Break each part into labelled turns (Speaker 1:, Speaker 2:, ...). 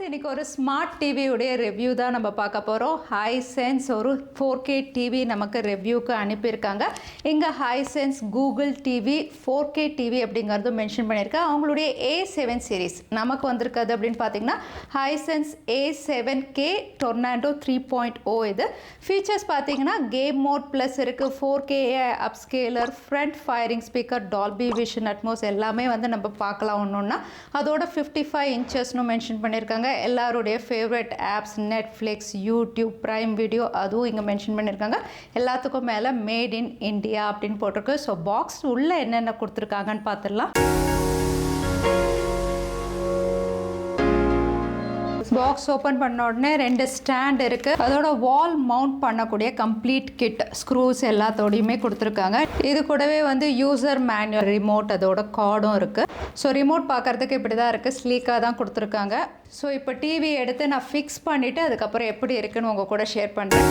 Speaker 1: இன்னைக்கு ஒரு smart TV உடைய ரிவ்யூ தான் நம்ம பார்க்க போகிறோம். ஹைசென்ஸ் ஒரு 4K டிவி நமக்கு ரிவ்யூக்கு அனுப்பியிருக்காங்க. இங்கே Hisense Google TV 4K TV அப்படிங்கிறது மென்ஷன் பண்ணியிருக்கேன். அவங்களுடைய A7 சீரீஸ் நமக்கு வந்திருக்காது அப்படின்னு பார்த்தீங்கன்னா ஹைசென்ஸ் A7K டொர்னாண்டோ 3.0. இது ஃபீச்சர்ஸ் பார்த்தீங்கன்னா கேம் மோட் ப்ளஸ் இருக்குது, 4K upscaler, front firing speaker, Dolby Vision Atmos எல்லாமே வந்து நம்ம பார்க்கலாம். ஒன்றுன்னா அதோட 55 இன்ச்சஸ்னு மென்ஷன் பண்ணியிருக்காங்க. எல்லாருடைய favourite apps Netflix, YouTube, prime video அதுவும் இங்கே மென்ஷன் பண்ணியிருக்காங்க. எல்லாத்துக்கும் மேலே மேட் இன் இந்தியா அப்படின்னு போட்டிருக்கு. ஸோ பாக்ஸ் உள்ளே என்னென்ன கொடுத்துருக்காங்கன்னு பார்த்துடலாம். பாக்ஸ் ஓப்பன் பண்ண உடனே 2 ஸ்டாண்ட் இருக்குது. அதோட வால் மவுண்ட் பண்ணக்கூடிய கம்ப்ளீட் கிட் ஸ்க்ரூஸ் எல்லாத்தோடையுமே கொடுத்துருக்காங்க. இது கூடவே வந்து யூசர் மேனுவல், ரிமோட், அதோட கார்டும் இருக்குது. ஸோ ரிமோட் பார்க்குறதுக்கு இப்படி தான் இருக்குது, ஸ்லீக்காக தான் கொடுத்துருக்காங்க. ஸோ இப்போ டிவி எடுத்து நான் ஃபிக்ஸ் பண்ணிவிட்டு அதுக்கப்புறம் எப்படி இருக்குன்னு உங்கள் கூட ஷேர் பண்ணுறேன்.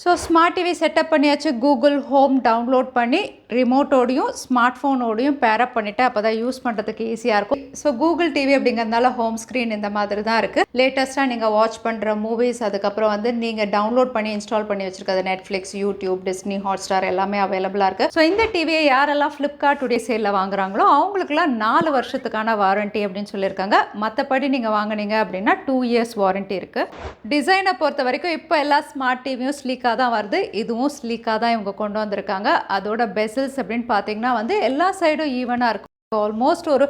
Speaker 1: ஸோ ஸ்மார்ட் டிவி செட்டப் பண்ணியாச்சு. கூகுள் ஹோம் டவுன்லோட் பண்ணி ரிமோட்டோடையும் ஸ்மார்ட் ஃபோனோடையும் பேரப் பண்ணிவிட்டு அப்போ தான் யூஸ் பண்ணுறதுக்கு ஈஸியாக இருக்கும். ஸோ கூகுள் டிவி அப்படிங்கிறதுனால ஹோம் ஸ்க்ரீன் இந்த மாதிரி தான் இருக்குது. லேட்டஸ்ட்டாக நீங்கள் வாட்ச் பண்ணுற மூவிஸ், அதுக்கப்புறம் வந்து நீங்கள் டவுன்லோட் பண்ணி இன்ஸ்டால் பண்ணி வச்சுருக்கிறது நெட்ஃப்ளிக்ஸ், யூடியூப், டிஸ்னி, ஹாட்ஸ்டார் எல்லாமே அவைலபிளாக இருக்குது. ஸோ இந்த டிவியை யாரெல்லாம் ஃப்ளிப்கார்ட் உடைய சேலில் வாங்குறாங்களோ அவங்களுக்குலாம் 4 வருஷத்துக்கான வாரண்ட்டி அப்படின்னு சொல்லியிருக்காங்க. மற்றபடி நீங்கள் வாங்கினீங்க அப்படின்னா 2 இயர்ஸ் வாரண்ட்டி இருக்குது. டிசைனை பொறுத்த வரைக்கும் இப்போ எல்லா ஸ்மார்ட் டிவியும் ஸ்லீக்காக தான் வருது. இதுவும் ஸ்லீக்காக தான் இவங்க கொண்டு வந்திருக்காங்க. அதோட பெசல்ஸ் அப்படின்னு பார்த்தீங்கன்னா வந்து எல்லா சைடும் ஈவனாக இருக்கும். ஆல்மோஸ்ட் ஒரு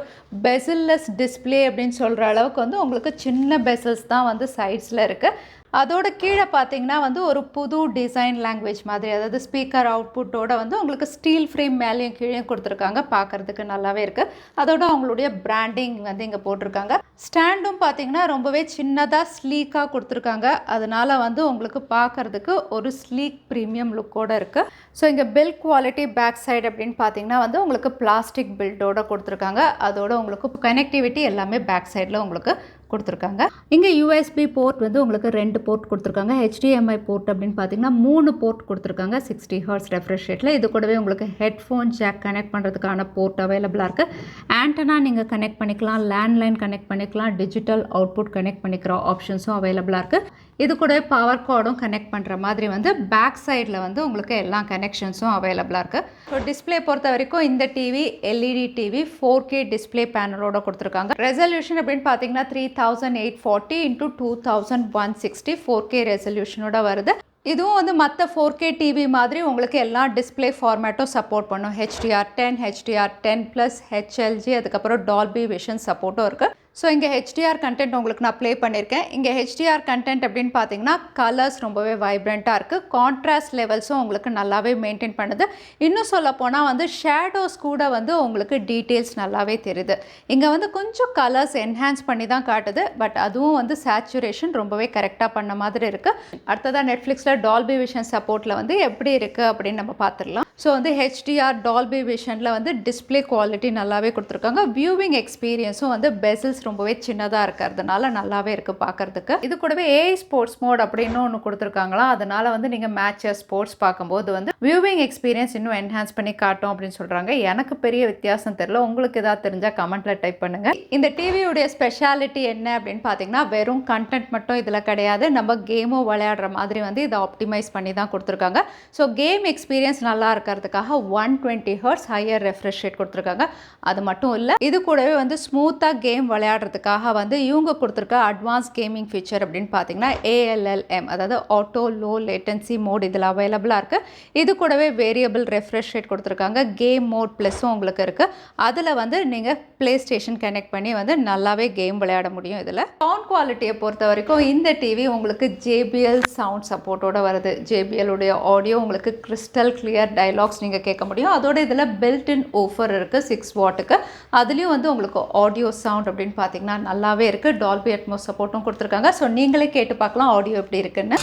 Speaker 1: பெசில்லெஸ் டிஸ்பிளே அப்படின்னு சொல்கிற அளவுக்கு வந்து உங்களுக்கு சின்ன பெசல்ஸ் தான் வந்து சைட்ஸில் இருக்குது. அதோட கீழே பார்த்தீங்கன்னா வந்து ஒரு புது டிசைன் லாங்குவேஜ் மாதிரி, அதாவது ஸ்பீக்கர் அவுட்புட்டோட வந்து உங்களுக்கு ஸ்டீல் ஃப்ரேம் மேலேயும் கீழே கொடுத்துருக்காங்க. பார்க்குறதுக்கு நல்லாவே இருக்குது. அதோட அவங்களுடைய பிராண்டிங் வந்து இங்கே போட்டிருக்காங்க. ஸ்டாண்டும் பார்த்தீங்கன்னா ரொம்பவே சின்னதாக ஸ்லீக்காக கொடுத்துருக்காங்க. அதனால் வந்து உங்களுக்கு பார்க்குறதுக்கு ஒரு ஸ்லீக் ப்ரீமியம் லுக்கோடு இருக்குது. ஸோ இங்கே பில்ட் குவாலிட்டி பேக் சைடு அப்படின்னு பார்த்தீங்கன்னா வந்து உங்களுக்கு பிளாஸ்டிக் பில்டோட கொடுத்துருக்காங்க. அதோட உங்களுக்கு கனெக்டிவிட்டி எல்லாமே பேக் சைடில் உங்களுக்கு கொடுத்துருக்காங்க. இங்கே USB போர்ட் வந்து உங்களுக்கு 2 போர்ட் கொடுத்துருக்காங்க. HDMI போர்ட் அப்படின்னு பார்த்தீங்கன்னா 3 போர்ட் கொடுத்துருக்காங்க 60 ஹெர்ட்ஸ் ரெஃப்ரெஷ் ரேட்டில். இது கூடவே உங்களுக்கு ஹெட்ஃபோன் ஜாக் கனெக்ட் பண்ணுறதுக்கான போர்ட் அவைலபிளாக இருக்குது. ஆண்டனா நீங்கள் கனெக்ட் பண்ணிக்கலாம், லேண்ட்லைன் கனெக்ட் பண்ணிக்கலாம், டிஜிட்டல் அவுட்புட் கனெக்ட் பண்ணிக்கிற ஆப்ஷன்ஸும் அவைலபிளாக இருக்குது. இது கூடவே பவர் கார்டும் கனெக்ட் பண்ணுற மாதிரி வந்து பேக் சைடில் வந்து உங்களுக்கு எல்லா கனெக்ஷன்ஸும் அவைலபிளாக இருக்குது. ஸோ டிஸ்பிளே பொறுத்த வரைக்கும் இந்த TV LED TV 4K display பேனலோட கொடுத்துருக்காங்க. ரெசல்யூஷன் அப்படின்னு பார்த்தீங்கன்னா 3840 × 2160 4K ரெசல்யூஷனோட வருது. இதுவும் வந்து மற்ற 4K டிவி மாதிரி உங்களுக்கு எல்லா டிஸ்பிளே ஃபார்மேட்டும் சப்போர்ட் பண்ணும். HDR10, HDR10+, HLG, அதுக்கப்புறம் டால்பி விஷன் சப்போர்ட்டும் இருக்குது. ஸோ இங்கே HDR கண்டென்ட் உங்களுக்கு நான் ப்ளே பண்ணியிருக்கேன். இங்கே HDR கண்டென்ட் அப்படின்னு பார்த்தீங்கன்னா கலர்ஸ் ரொம்பவே வைப்ரண்ட்டாக இருக்குது. கான்ட்ராஸ்ட் லெவல்ஸும் உங்களுக்கு நல்லாவே மெயின்டைன் பண்ணுது. இன்னும் சொல்ல போனால் வந்து ஷேடோஸ் கூட வந்து உங்களுக்கு டீட்டெயில்ஸ் நல்லாவே தெரியுது. இங்கே வந்து கொஞ்சம் கலர்ஸ் என்ஹான்ஸ் பண்ணி தான் காட்டுது. பட் அதுவும் வந்து சேச்சுரேஷன் ரொம்பவே கரெக்டாக பண்ண மாதிரி இருக்குது. அடுத்ததாக நெட்ஃப்ளிக்ஸில் டால்பி விஷன் சப்போர்ட்டில் வந்து எப்படி இருக்குது அப்படின்னு நம்ம பார்த்துடலாம். ஸோ வந்து HDR டால்பி விஷனில் வந்து டிஸ்பிளே குவாலிட்டி நல்லாவே கொடுத்துருக்காங்க. வியூவிங் எக்ஸ்பீரியன்ஸும் வந்து பெசல்ஸ் ரொம்பவே சின்னதாக இருக்கிறதுனால நல்லாவே இருக்குது பார்க்குறதுக்கு. இது கூடவே AI ஸ்போர்ட்ஸ் மோட் அப்படின்னு ஒன்று கொடுத்துருக்காங்களா, அதனால் வந்து நீங்கள் மேட்சஸ் ஸ்போர்ட்ஸ் பார்க்கும்போது வந்து வியூவிங் எக்ஸ்பீரியன்ஸ் இன்னும் என்ஹான்ஸ் பண்ணி காட்டும் அப்படின்னு சொல்கிறாங்க. எனக்கு பெரிய வித்தியாசம் தெரியல. உங்களுக்கு ஏதாவது தெரிஞ்சால் கமெண்ட்டில் டைப் பண்ணுங்கள். இந்த டிவியுடைய ஸ்பெஷாலிட்டி என்ன அப்படின்னு பார்த்தீங்கன்னா வெறும் கண்டென்ட் மட்டும் இதில் கிடையாது. நம்ம கேமும் விளையாடுற மாதிரி வந்து இதை ஆப்டிமைஸ் பண்ணி தான் கொடுத்துருக்காங்க. ஸோ கேம் எக்ஸ்பீரியன்ஸ் நல்லா இருக்கிறதுக்காக 120 ஹெர்ட்ஸ் ஹையர் ரெஃப்ரெஷ் ரேட் கொடுத்துருக்காங்க. அது மட்டும் இல்லை, இது கூடவே வந்து ஸ்மூத்தாக கேம் விளையாடுறதுக்காக வந்து இவங்க கொடுத்துருக்க அட்வான்ஸ் கேமிங் ஃபீச்சர் அப்படின்னு பார்த்தீங்கன்னா ALLM, அதாவது ஆட்டோ லோ லேட்டன்சி மோட் இதில் அவைலபிளாக இருக்குது. இது கூடவே வேரியபிள் ரெஃப்ரெஷ் ரேட் கொடுத்துருக்காங்க. கேம் மோட் ப்ளஸும் உங்களுக்கு இருக்குது. அதில் வந்து நீங்கள் ப்ளே ஸ்டேஷன் கனெக்ட் பண்ணி வந்து நல்லாவே கேம் விளையாட முடியும். இதில் சவுண்ட் குவாலிட்டியை பொறுத்த வரைக்கும் இந்த டிவி உங்களுக்கு JBL சவுண்ட் சப்போர்ட்டோட வருது. JBL உடைய ஆடியோ உங்களுக்கு கிறிஸ்டல் கிளியர் டைலாக்ஸ் நீங்கள் கேட்க முடியும். அதோட இதில் பில்ட் இன் ஓஃபர் இருக்குது 6 வாட்டுக்கு. அதுலேயும் வந்து உங்களுக்கு ஆடியோ சவுண்ட் அப்படின்னு பார்த்தீங்கன்னா நல்லாவே இருக்குது. டால்பி அட்மோஸ் சப்போர்ட்டும் கொடுத்துருக்காங்க. ஸோ நீங்களே கேட்டு பார்க்கலாம் ஆடியோ எப்படி இருக்குன்னு.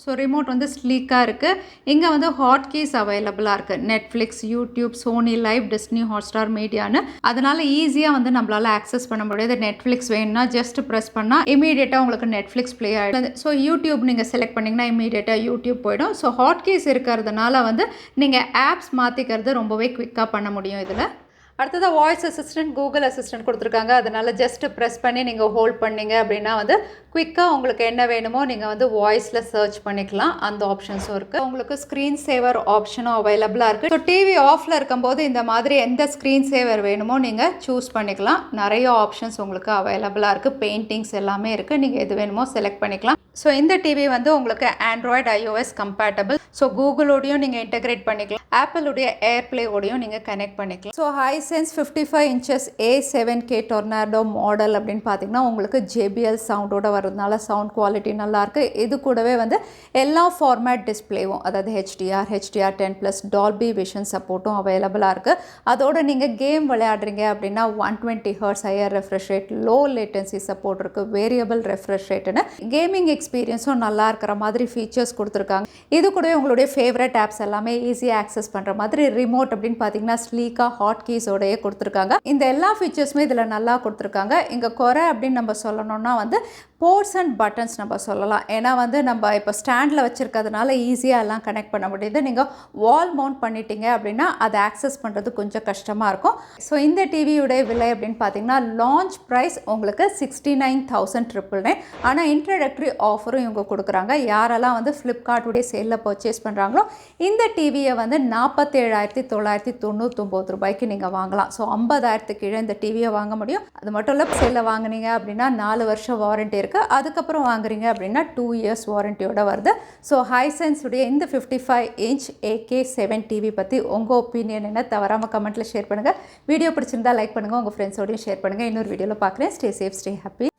Speaker 1: ஸோ ரிமோட் வந்து ஸ்லீக்காக இருக்குது. இங்கே வந்து ஹாட் கீஸ் அவைலபிளாக இருக்குது. Netflix, YouTube, Sony LIV, Disney Hotstar, மீடியான்னு. அதனால் ஈஸியாக வந்து நம்மளால் ஆக்சஸ் பண்ண முடியாது. நெட்ஃப்ளிக்ஸ் வேணும்னா ஜஸ்ட் ப்ரெஸ் பண்ணால் இமீடியட்டாக உங்களுக்கு நெட்ஃப்ளிக்ஸ் ப்ளே ஆகிடும். ஸோ யூடியூப் நீங்கள் செலக்ட் பண்ணிங்கன்னா இமீடியட்டாக யூடியூப் போயிடும். ஸோ ஹாட் கீஸ் இருக்கிறதுனால வந்து நீங்கள் ஆப்ஸ் மாற்றிக்கிறது ரொம்பவே குவிக்காக பண்ண முடியும் இதில். அடுத்ததாக வாய்ஸ் அசிஸ்டன்ட், கூகுள் அசிஸ்டன்ட் கொடுத்துருக்காங்க. அதனால் ஜஸ்ட் ப்ரெஸ் பண்ணி நீங்கள் ஹோல்ட் பண்ணிங்க அப்படின்னா வந்து குவிக்காக உங்களுக்கு என்ன வேணுமோ நீங்கள் வந்து வாய்ஸில் சர்ச் பண்ணிக்கலாம். அந்த ஆப்ஷன்ஸும் இருக்குது. உங்களுக்கு ஸ்க்ரீன் சேவர் ஆப்ஷனும் அவைலபிளாக இருக்குது. ஸோ டிவி ஆஃபில் இருக்கும்போது இந்த மாதிரி எந்த ஸ்க்ரீன் சேவர் வேணுமோ நீங்கள் சூஸ் பண்ணிக்கலாம். நிறைய ஆப்ஷன்ஸ் உங்களுக்கு அவைலபிளாக இருக்குது. பெயிண்டிங்ஸ் எல்லாமே இருக்குது. நீங்கள் எது வேணுமோ செலக்ட் பண்ணிக்கலாம். ஸோ இந்த டிவி வந்து உங்களுக்கு ஆண்ட்ராய்டு, iOS கம்பேட்டபிள். ஸோ கூகுளோடையும் நீங்கள் இன்டெகிரேட் பண்ணிக்கலாம். ஆப்பிளுடைய ஏர்ப்ளேவோடையும் நீங்கள் கனெக்ட் பண்ணிக்கலாம். So Hisense 55 inches A7K tornado model அப்படின்னு பார்த்தீங்கன்னா உங்களுக்கு JBL சவுண்டோட வரதுனால சவுண்ட் குவாலிட்டி நல்லாயிருக்கு. இது கூடவே வந்து எல்லா ஃபார்மேட் டிஸ்பிளேவும், அதாவது HDR, HDR10+, டால்பி விஷன் சப்போர்ட்டும் அவைலபிளாக இருக்குது. அதோடு நீங்கள் கேம் விளையாடுறீங்க அப்படின்னா 120 Hz higher refresh rate, low latency support இருக்குது, வேரியபிள் ரெஃப்ரெஷ் ரேட்டுன்னு கேமிங் எக்ஸ்பீரியன்ஸும் நல்லா இருக்கிற மாதிரி ஃபீச்சர்ஸ் கொடுத்துருக்காங்க. இது கூடவே உங்களுடைய ஃபேவரட் ஆப்ஸ் எல்லாமே ஈஸியாக ஆக்சஸ் பண்ணுற மாதிரி ரிமோட் அப்படின்னு பார்த்தீங்கன்னா ஸ்லீக்காக ஹாட் கீஸோடையே கொடுத்துருக்காங்க. இந்த எல்லா ஃபீச்சர்ஸுமே இதில் நல்லா கொடுத்துருக்காங்க. இங்கே குறை அப்படின்னு நம்ம சொல்லணும்னா வந்து போர்ட்ஸ் அண்ட் பட்டன்ஸ் நம்ம சொல்லலாம். ஏன்னா வந்து நம்ம இப்போ ஸ்டாண்டில் வச்சுருக்கிறதுனால ஈஸியாக எல்லாம் கனெக்ட் பண்ண முடியுது. நீங்கள் வால் மவுண்ட் பண்ணிட்டீங்க அப்படின்னா அதை ஆக்சஸ் பண்ணுறது கொஞ்சம் கஷ்டமாக இருக்கும். ஸோ இந்த டிவியுடைய விலை அப்படின்னு பார்த்தீங்கன்னா லான்ச் ப்ரைஸ் உங்களுக்கு 69,999. ஆனால் இன்ட்ரடக்டரி ஆஃபரும் இவங்க கொடுக்குறாங்க. யாரெல்லாம் வந்து ஃப்ளிப்கார்ட்டுடைய சேலில் பர்ச்சேஸ் பண்ணுறாங்களோ இந்த டிவியை வந்து 47,999 ரூபாய்க்கு நீங்கள் வாங்கலாம். ஸோ 50,000 கீழே இந்த டிவியை வாங்க முடியும். அது மட்டும் இல்லை, சேலில் வாங்கினீங்க அப்படின்னா 4 வருஷம் வாரண்ட்டி இருக்குது. அதுக்கப்புறம் வாங்குறீங்க அப்படின்னா 2 years வாரண்டியோட வருது. ஸோ Hisense உடைய இந்த 55 inch AK7 டிவி பற்றி உங்கள் ஒப்பீனியன் என்ன? தவறாமல் கமெண்ட்டில் ஷேர் பண்ணுங்கள். வீடியோ பிடிச்சிருந்தா லைக் பண்ணுங்கள். உங்கள் ஃப்ரெண்ட்ஸோடையும் ஷேர் பண்ணுங்கள். இன்னொரு வீடியோவில் பார்க்குறேன். Stay safe, stay happy.